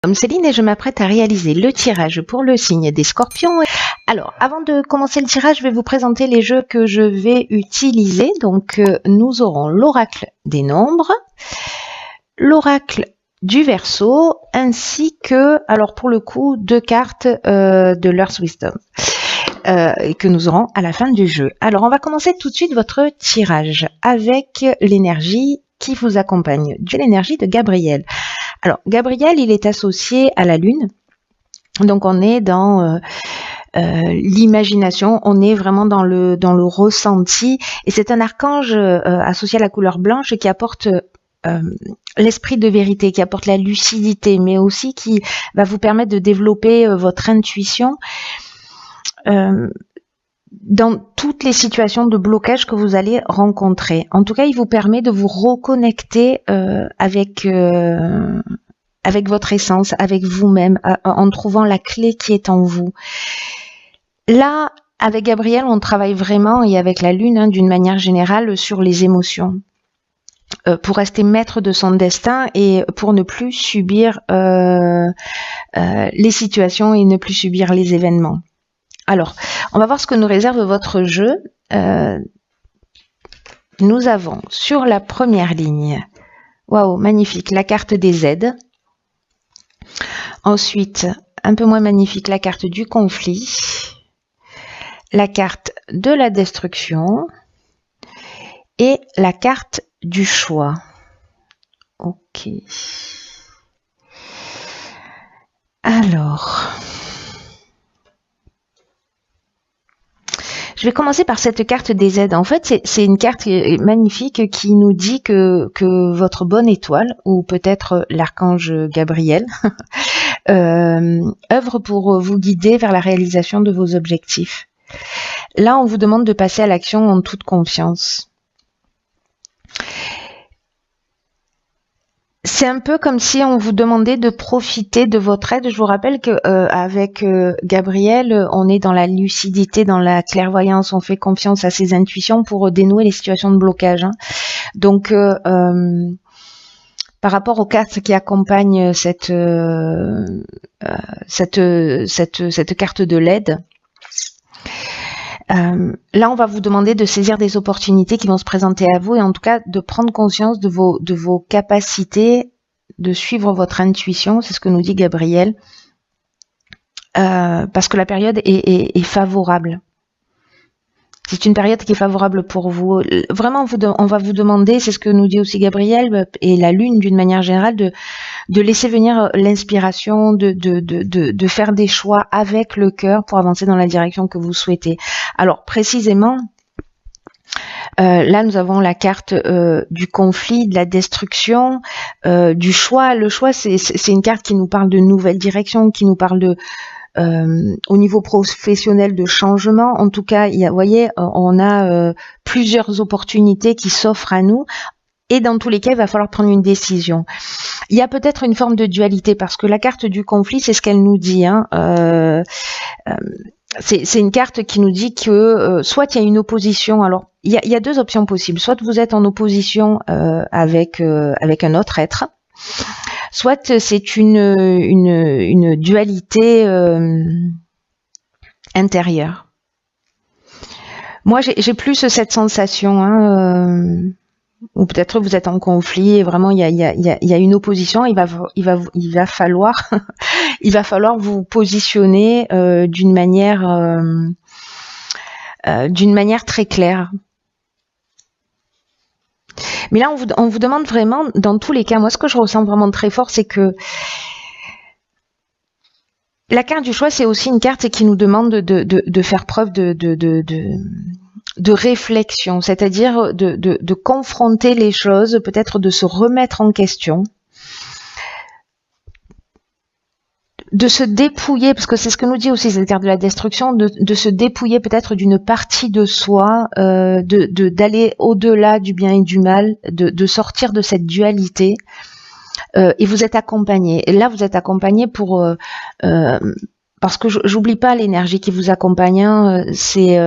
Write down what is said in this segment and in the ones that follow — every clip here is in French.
Comme Céline et je m'apprête à réaliser le tirage pour le signe des Scorpions. Alors, avant de commencer le tirage, je vais vous présenter les jeux que je vais utiliser. Donc, nous aurons l'oracle des nombres, l'oracle du Verseau, ainsi que, alors pour le coup, 2 cartes de l'Earth Wisdom que nous aurons à la fin du jeu. Alors, on va commencer tout de suite votre tirage avec l'énergie qui vous accompagne, de l'énergie de Gabriel. Alors, Gabriel, il est associé à la Lune, donc on est dans l'imagination, on est vraiment dans le ressenti, et c'est un archange associé à la couleur blanche qui apporte l'esprit de vérité, qui apporte la lucidité, mais aussi qui va vous permettre de développer votre intuition dans toutes les situations de blocage que vous allez rencontrer. En tout cas, il vous permet de vous reconnecter avec votre essence, avec vous-même, en trouvant la clé qui est en vous. Là, avec Gabriel, on travaille vraiment, et avec la Lune, d'une manière générale, sur les émotions. Pour rester maître de son destin et pour ne plus subir les situations et ne plus subir les événements. Alors, on va voir ce que nous réserve votre jeu. Nous avons sur la première ligne, waouh, magnifique, la carte des aides. Ensuite, un peu moins magnifique, la carte du conflit, la carte de la destruction et la carte du choix. Ok. Alors, je vais commencer par cette carte des aides. En fait, c'est une carte magnifique qui nous dit que votre bonne étoile, ou peut-être l'archange Gabriel, œuvre pour vous guider vers la réalisation de vos objectifs. Là, on vous demande de passer à l'action en toute confiance. C'est un peu comme si on vous demandait de profiter de votre aide. Je vous rappelle que avec Gabriel, on est dans la lucidité, dans la clairvoyance, on fait confiance à ses intuitions pour dénouer les situations de blocage. Donc, par rapport aux cartes qui accompagnent cette carte de l'aide, là, on va vous demander de saisir des opportunités qui vont se présenter à vous, et en tout cas de prendre conscience de vos capacités, de suivre votre intuition. C'est ce que nous dit Gabriel, parce que la période est favorable. C'est une période qui est favorable pour vous. Vraiment, on va vous demander, c'est ce que nous dit aussi Gabriel et la Lune d'une manière générale, de laisser venir l'inspiration, de faire des choix avec le cœur pour avancer dans la direction que vous souhaitez. Alors précisément, là nous avons la carte du conflit, de la destruction, du choix. Le choix, c'est une carte qui nous parle de nouvelles directions, qui nous parle de au niveau professionnel de changement. En tout cas, vous voyez, on a plusieurs opportunités qui s'offrent à nous. Et dans tous les cas, il va falloir prendre une décision. Il y a peut-être une forme de dualité, parce que la carte du conflit, c'est ce qu'elle nous dit. C'est une carte qui nous dit que soit il y a une opposition. Alors, il y a 2 options possibles. Soit vous êtes en opposition avec un autre être, soit c'est une dualité intérieure. Moi, j'ai plus cette sensation, ou peut-être vous êtes en conflit et vraiment il y a une opposition. Il va falloir il va falloir vous positionner d'une manière très claire. Mais là, on vous demande vraiment, dans tous les cas, moi ce que je ressens vraiment très fort, c'est que la carte du choix, c'est aussi une carte qui nous demande de faire preuve de réflexion, c'est-à-dire de confronter les choses, peut-être de se remettre en question, de se dépouiller, parce que c'est ce que nous dit aussi cette carte de la destruction, de se dépouiller peut-être d'une partie de soi, d'aller au-delà du bien et du mal, de sortir de cette dualité. Et vous êtes accompagné. Et là, vous êtes accompagné pour parce que j'oublie pas l'énergie qui vous accompagne. C'est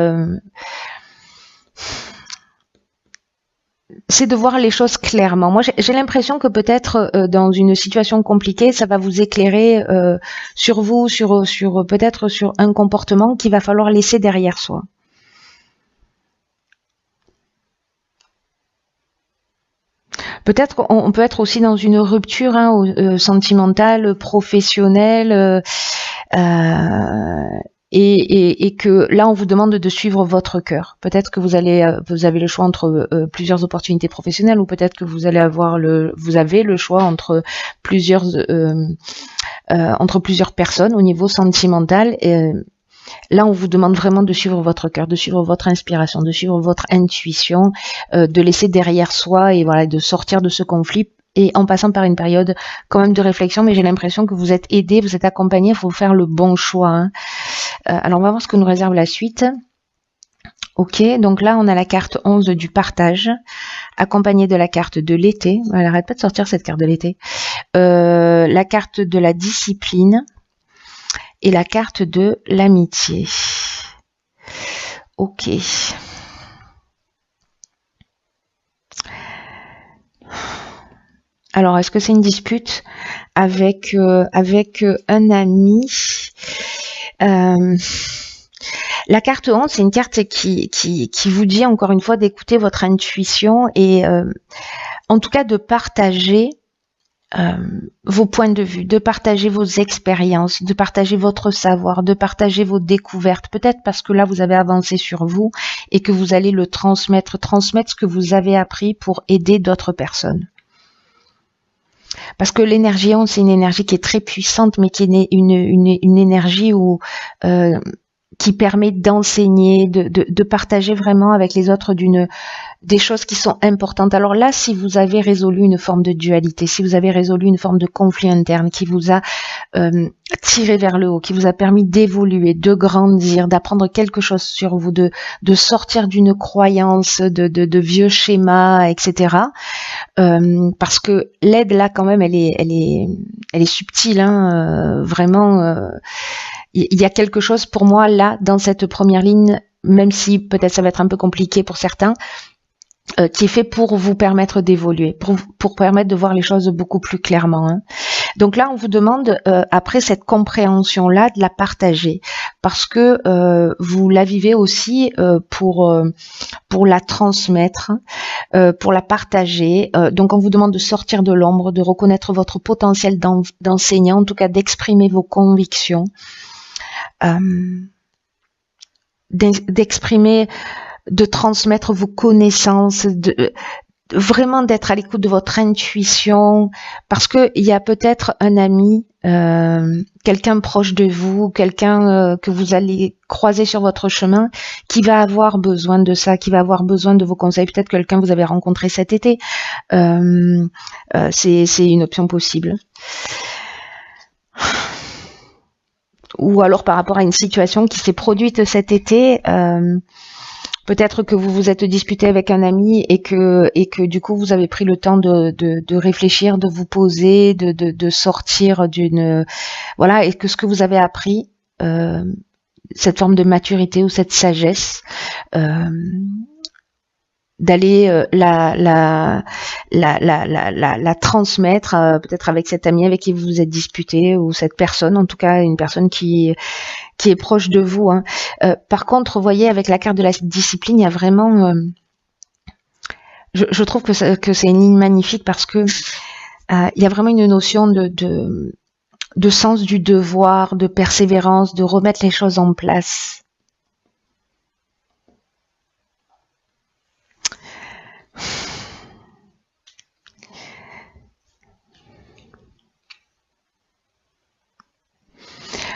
c'est de voir les choses clairement. Moi, j'ai l'impression que peut-être dans une situation compliquée, ça va vous éclairer sur vous, sur peut-être sur un comportement qu'il va falloir laisser derrière soi. Peut-être on peut être aussi dans une rupture sentimentale, professionnelle, et que là on vous demande de suivre votre cœur. Peut-être que vous avez le choix entre plusieurs opportunités professionnelles, ou peut-être que vous avez le choix entre plusieurs personnes au niveau sentimental. Là, on vous demande vraiment de suivre votre cœur, de suivre votre inspiration, de suivre votre intuition, de laisser derrière soi et voilà, de sortir de ce conflit, et en passant par une période quand même de réflexion. Mais j'ai l'impression que vous êtes aidé, vous êtes accompagné, il faut faire le bon choix. Hein. Alors, on va voir ce que nous réserve la suite. Ok, donc là, on a la carte 11 du partage, accompagnée de la carte de l'été. Elle n'arrête pas de sortir cette carte de l'été. La carte de la discipline. Et la carte de l'amitié. Ok. Alors, est-ce que c'est une dispute avec un ami? La carte 11, c'est une carte qui vous dit encore une fois d'écouter votre intuition et en tout cas de partager vos points de vue, de partager vos expériences, de partager votre savoir, de partager vos découvertes, peut-être parce que là vous avez avancé sur vous et que vous allez le transmettre ce que vous avez appris pour aider d'autres personnes. Parce que l'énergie 11, c'est une énergie qui est très puissante, mais qui est une énergie qui permet d'enseigner, de partager vraiment avec les autres des choses qui sont importantes. Alors là, si vous avez résolu une forme de dualité, si vous avez résolu une forme de conflit interne qui vous a tiré vers le haut, qui vous a permis d'évoluer, de grandir, d'apprendre quelque chose sur vous, de sortir d'une croyance, de vieux schémas, etc. Parce que l'aide là, quand même, elle est subtile, hein, vraiment. Il y a quelque chose pour moi là, dans cette première ligne, même si peut-être ça va être un peu compliqué pour certains, qui est fait pour vous permettre d'évoluer, pour permettre de voir les choses beaucoup plus clairement. Hein. Donc là, on vous demande, après cette compréhension-là, de la partager, parce que vous la vivez aussi pour la transmettre, pour la partager. Donc on vous demande de sortir de l'ombre, de reconnaître votre potentiel d'enseignant, en tout cas d'exprimer vos convictions. D'exprimer, de transmettre vos connaissances, vraiment d'être à l'écoute de votre intuition, parce que il y a peut-être un ami, quelqu'un proche de vous, quelqu'un que vous allez croiser sur votre chemin, qui va avoir besoin de ça, qui va avoir besoin de vos conseils. Peut-être quelqu'un que vous avez rencontré cet été. C'est une option possible. Ou alors par rapport à une situation qui s'est produite cet été, peut-être que vous vous êtes disputé avec un ami et que du coup vous avez pris le temps de réfléchir, de vous poser, de sortir d'une voilà, et que ce que vous avez appris, cette forme de maturité ou cette sagesse, d'aller la transmettre peut-être avec cet ami avec qui vous vous êtes disputé, ou cette personne, en tout cas une personne qui est proche de vous. Hein. Par contre, vous voyez, avec la carte de la discipline, il y a vraiment je trouve que c'est une ligne magnifique, parce que il y a vraiment une notion de sens du devoir, de persévérance, de remettre les choses en place.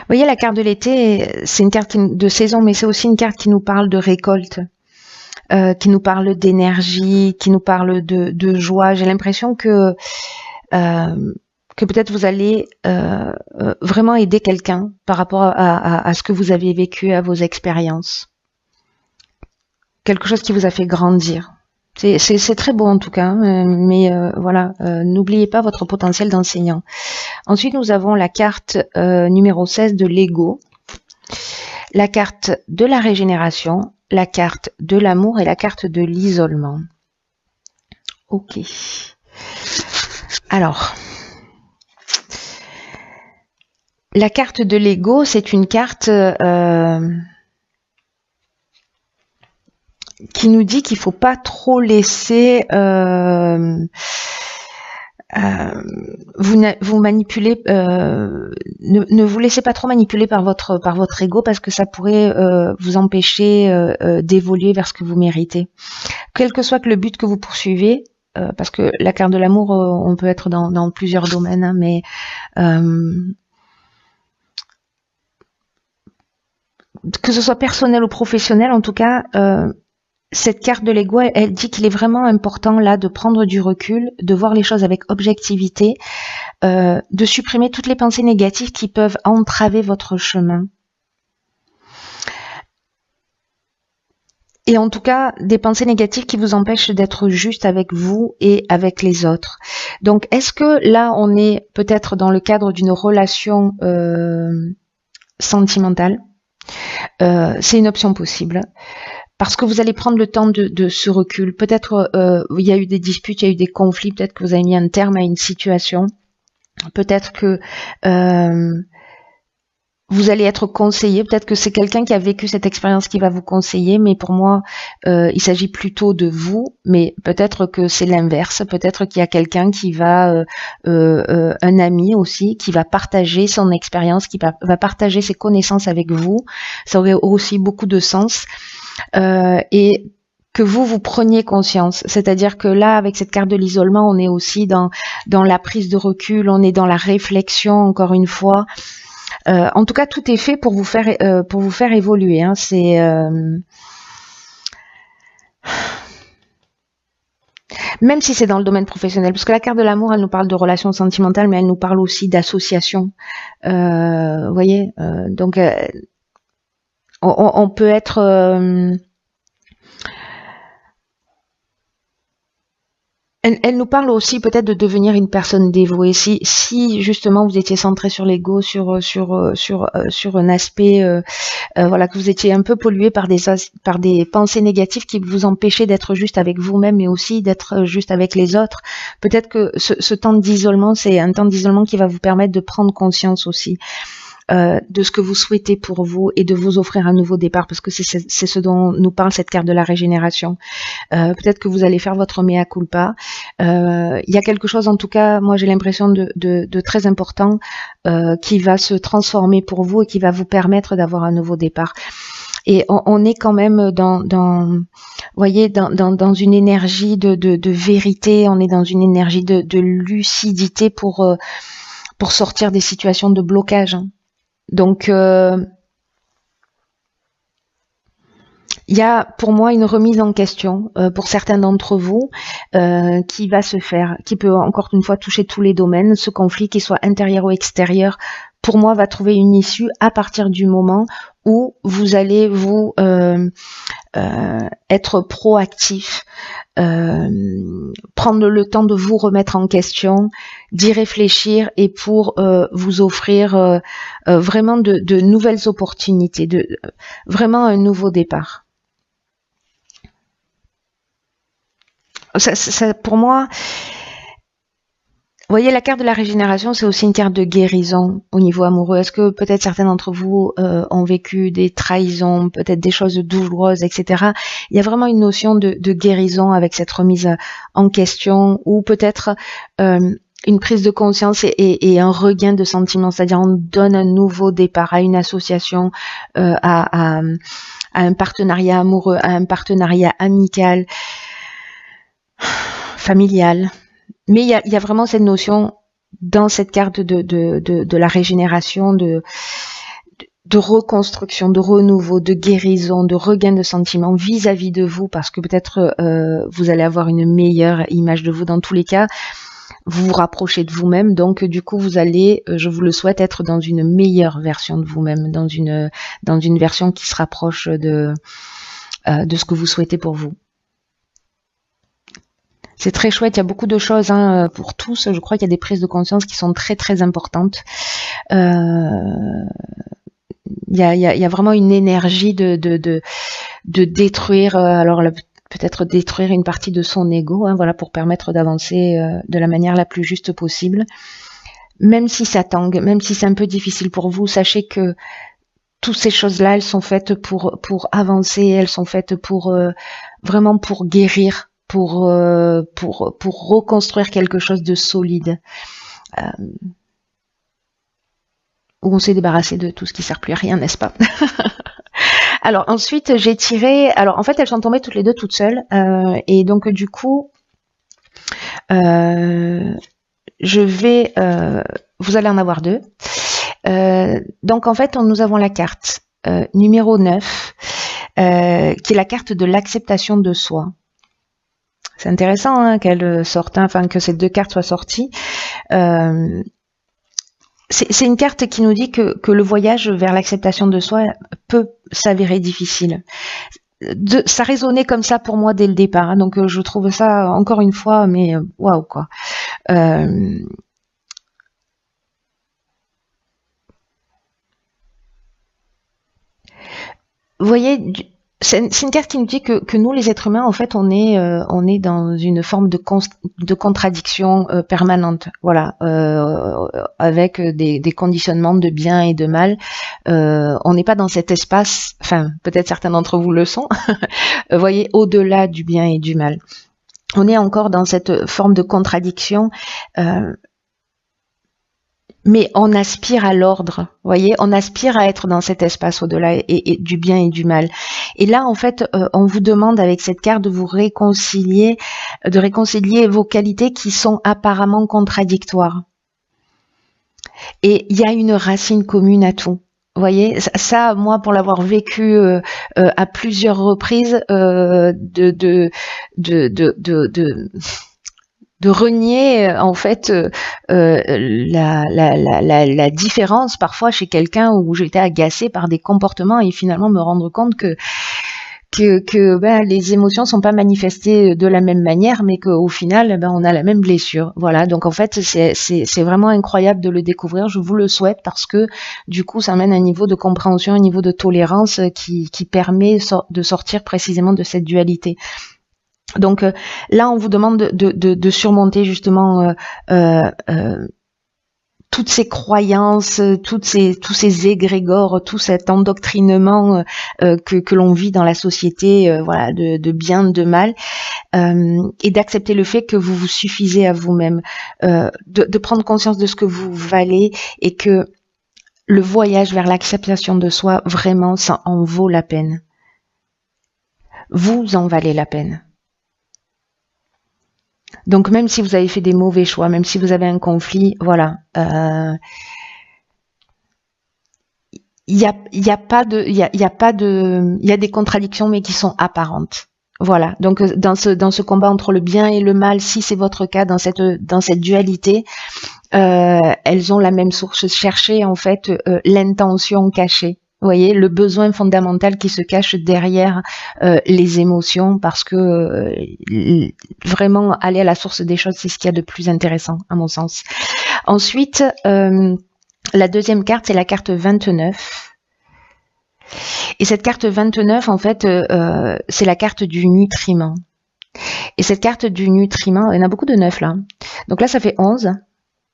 Vous voyez, la carte de l'été, c'est une carte de saison, mais c'est aussi une carte qui nous parle de récolte, qui nous parle d'énergie, qui nous parle de joie. J'ai l'impression que peut-être vous allez vraiment aider quelqu'un par rapport à ce que vous avez vécu, à vos expériences. Quelque chose qui vous a fait grandir. C'est très beau en tout cas, mais voilà, n'oubliez pas votre potentiel d'enseignant. Ensuite, nous avons la carte numéro 16 de l'ego, la carte de la régénération, la carte de l'amour et la carte de l'isolement. Ok. Alors, la carte de l'ego, c'est une carte qui nous dit qu'il faut pas trop laisser vous manipuler, ne vous laissez pas trop manipuler par votre ego parce que ça pourrait vous empêcher d'évoluer vers ce que vous méritez. Quel que soit le but que vous poursuivez, parce que la carte de l'amour, on peut être dans plusieurs domaines, hein, mais que ce soit personnel ou professionnel, en tout cas, cette carte de l'ego, elle dit qu'il est vraiment important là de prendre du recul, de voir les choses avec objectivité, de supprimer toutes les pensées négatives qui peuvent entraver votre chemin. Et en tout cas, des pensées négatives qui vous empêchent d'être juste avec vous et avec les autres. Donc, est-ce que là, on est peut-être dans le cadre d'une relation sentimentale? C'est une option possible. Parce que vous allez prendre le temps de ce recul. Peut-être il y a eu des disputes, il y a eu des conflits, peut-être que vous avez mis un terme à une situation. Peut-être que vous allez être conseillé, peut-être que c'est quelqu'un qui a vécu cette expérience qui va vous conseiller, mais pour moi, il s'agit plutôt de vous, mais peut-être que c'est l'inverse, peut-être qu'il y a quelqu'un qui va, un ami aussi, qui va partager son expérience, qui va partager ses connaissances avec vous, ça aurait aussi beaucoup de sens, et que vous preniez conscience, c'est-à-dire que là, avec cette carte de l'isolement, on est aussi dans la prise de recul, on est dans la réflexion, encore une fois. En tout cas, tout est fait pour vous faire évoluer. Hein. C'est même si c'est dans le domaine professionnel, parce que la carte de l'amour, elle nous parle de relations sentimentales, mais elle nous parle aussi d'associations. Vous voyez, donc on peut être elle nous parle aussi peut-être de devenir une personne dévouée. Si justement vous étiez centré sur l'ego, sur un aspect, voilà, que vous étiez un peu pollué par des pensées négatives qui vous empêchaient d'être juste avec vous-même, mais aussi d'être juste avec les autres. Peut-être que ce temps d'isolement, c'est un temps d'isolement qui va vous permettre de prendre conscience aussi. De ce que vous souhaitez pour vous et de vous offrir un nouveau départ, parce que c'est ce dont nous parle cette carte de la régénération. Peut-être que vous allez faire votre mea culpa. Il y a quelque chose, en tout cas, moi j'ai l'impression de très important qui va se transformer pour vous et qui va vous permettre d'avoir un nouveau départ. Et on est quand même voyez, dans une énergie de vérité, on est dans une énergie de lucidité pour sortir des situations de blocage. Donc, il y a pour moi une remise en question pour certains d'entre vous qui va se faire, qui peut encore une fois toucher tous les domaines. Ce conflit, qu'il soit intérieur ou extérieur, pour moi va trouver une issue à partir du moment où vous allez vous être proactif, prendre le temps de vous remettre en question, d'y réfléchir et pour vous offrir vraiment de nouvelles opportunités, vraiment un nouveau départ. Ça, pour moi, vous voyez, la carte de la régénération, c'est aussi une carte de guérison au niveau amoureux. Est-ce que peut-être certains d'entre vous ont vécu des trahisons, peut-être des choses douloureuses, etc. Il y a vraiment une notion de guérison avec cette remise en question, ou peut-être une prise de conscience et un regain de sentiments, c'est-à-dire on donne un nouveau départ à une association, à un partenariat amoureux, à un partenariat amical, familial. Mais il y a vraiment cette notion dans cette carte de la régénération, de reconstruction, de renouveau, de guérison, de regain de sentiments vis-à-vis de vous, parce que peut-être vous allez avoir une meilleure image de vous. Dans tous les cas, vous vous rapprochez de vous-même, donc du coup vous allez, je vous le souhaite, être dans une meilleure version de vous-même, dans une version qui se rapproche de ce que vous souhaitez pour vous. C'est très chouette, il y a beaucoup de choses pour tous. Je crois qu'il y a des prises de conscience qui sont très très importantes. Il y a vraiment une énergie de détruire. Alors peut-être détruire une partie de son ego, hein, voilà, pour permettre d'avancer de la manière la plus juste possible. Même si ça tangue, même si c'est un peu difficile pour vous, sachez que toutes ces choses-là, elles sont faites pour avancer, elles sont faites pour vraiment pour guérir, pour reconstruire quelque chose de solide. Où on s'est débarrassé de tout ce qui sert plus à rien, n'est-ce pas? Alors ensuite, j'ai tiré. Alors en fait, elles sont tombées toutes les deux toutes seules, et donc du coup, je vais. Vous allez en avoir deux. Donc en fait, nous avons la carte numéro 9, qui est la carte de l'acceptation de soi. C'est intéressant hein, qu'elle sorte, enfin que ces deux cartes soient sorties. C'est une carte qui nous dit que le voyage vers l'acceptation de soi peut s'avérer difficile. Ça résonnait comme ça pour moi dès le départ, hein, donc je trouve ça encore une fois, mais waouh quoi. Vous voyez, c'est une carte qui nous dit que nous, les êtres humains, en fait, on est dans une forme de contradiction permanente, voilà, avec des conditionnements de bien et de mal. On n'est pas dans cet espace, enfin, peut-être certains d'entre vous le sont, vous voyez, au-delà du bien et du mal. On est encore dans cette forme de contradiction. Mais on aspire à l'ordre, voyez, on aspire à être dans cet espace au-delà et du bien et du mal. Et là, en fait, on vous demande avec cette carte de vous réconcilier, de réconcilier vos qualités qui sont apparemment contradictoires. Et il y a une racine commune à tout. Vous voyez, ça, moi, pour l'avoir vécu à plusieurs reprises, de renier en fait la différence parfois chez quelqu'un où j'étais agacée par des comportements et finalement me rendre compte que ben, les émotions sont pas manifestées de la même manière, mais qu'au final ben, on a la même blessure. Voilà, donc en fait c'est vraiment incroyable de le découvrir. Je vous le souhaite parce que du coup ça amène un niveau de compréhension, un niveau de tolérance qui permet de sortir précisément de cette dualité. Donc là, on vous demande de surmonter justement toutes ces croyances, tous ces égrégores, tout cet endoctrinement que l'on vit dans la société, voilà, de bien, de mal, et d'accepter le fait que vous vous suffisez à vous-même, de prendre conscience de ce que vous valez et que le voyage vers l'acceptation de soi, vraiment, ça en vaut la peine. Vous en valez la peine. Donc même si vous avez fait des mauvais choix, même si vous avez un conflit, voilà, il y a des contradictions mais qui sont apparentes. Voilà. Donc dans ce combat entre le bien et le mal, si c'est votre cas dans cette dualité, elles ont la même source. Cherchez en fait l'intention cachée. Vous voyez, le besoin fondamental qui se cache derrière les émotions, parce que vraiment aller à la source des choses, c'est ce qu'il y a de plus intéressant à mon sens. Ensuite, la deuxième carte, c'est la carte 29. Et cette carte 29, en fait, c'est la carte du nutriment. Et cette carte du nutriment, il y en a beaucoup de 9 là. Donc là, ça fait 11.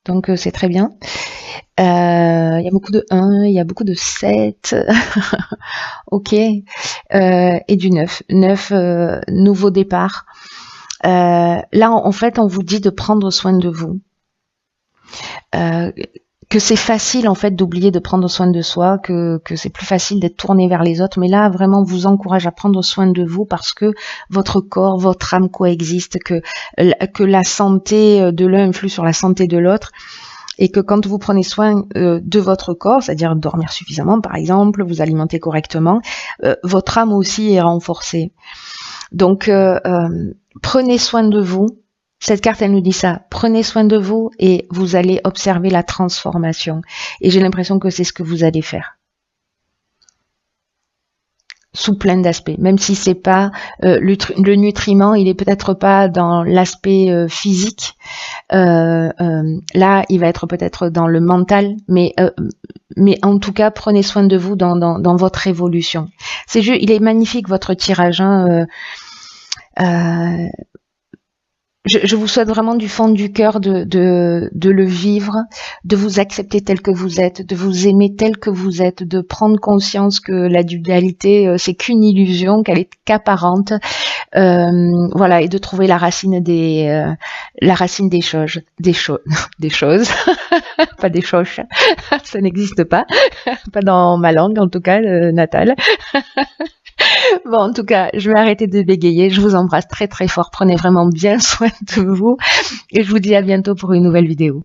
Donc c'est très bien. Il y a beaucoup de 1, il y a beaucoup de 7. Ok. Et du 9. 9, nouveau départ. Là, en fait, on vous dit de prendre soin de vous. Que c'est facile, en fait, d'oublier de prendre soin de soi, que c'est plus facile d'être tourné vers les autres. Mais là, vraiment, on vous encourage à prendre soin de vous parce que votre corps, votre âme coexistent, que la santé de l'un influe sur la santé de l'autre. Et que quand vous prenez soin de votre corps, c'est-à-dire dormir suffisamment par exemple, vous alimenter correctement, votre âme aussi est renforcée. Donc prenez soin de vous. Cette carte, elle nous dit ça. Prenez soin de vous et vous allez observer la transformation. Et j'ai l'impression que c'est ce que vous allez faire. Sous plein d'aspects, même si c'est pas le nutriment, il est peut-être pas dans l'aspect physique. Là, il va être peut-être dans le mental, mais en tout cas, prenez soin de vous dans votre évolution. C'est juste, il est magnifique votre tirage. Hein, Je vous souhaite vraiment du fond du cœur de le vivre, de vous accepter tel que vous êtes, de vous aimer tel que vous êtes, de prendre conscience que la dualité, c'est qu'une illusion, qu'elle est qu'apparente, voilà, et de trouver la racine des choses, des choses, pas des choches, ça n'existe pas, pas dans ma langue en tout cas, natale. Bon, en tout cas, je vais arrêter de bégayer. Je vous embrasse très très fort. Prenez vraiment bien soin de vous. Et je vous dis à bientôt pour une nouvelle vidéo.